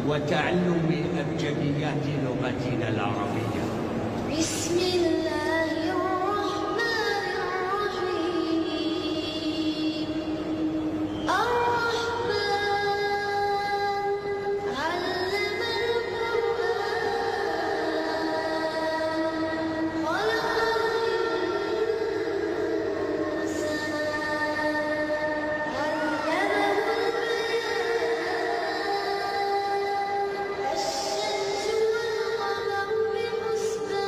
وتعلم أبجديات لغتنا العربية. بسم الله الرحمن الرحيم. الرحمن علم القرآن خلق الإنسان علمه البيان. الشمس والقمر بحسبان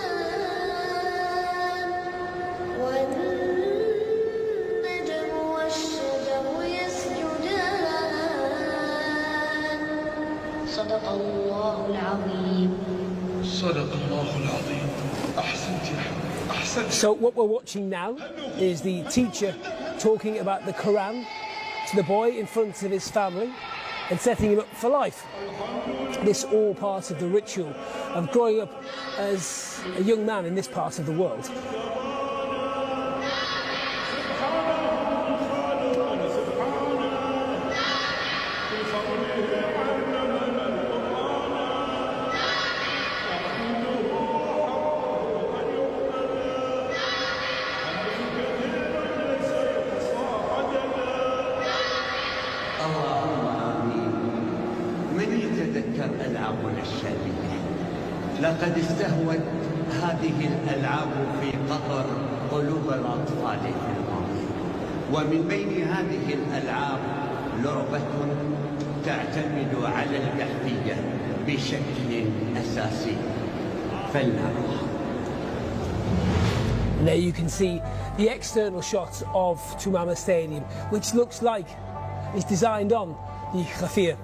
والنجم والشجر يسجدان. صدق الله العظيم. صدق الله العظيم. أحسنت يا حبيبي أحسنت. So what we're watching now is the teacher talking about the Quran to the boy in front of his family and setting him up for life. This all part of the ritual of growing up as a young man in this part of the world. اللهم آمين. من يتذكر ألعابنا الشامية؟ لقد استهوت هذه الألعاب في قطر قلوب الأطفال في الماضي، ومن بين هذه الألعاب لعبة تعتمد على البحثية بشكل أساسي. فلنرى. There you can see the external shot of Tumama Stadium, which looks like it's designed on the Khafir.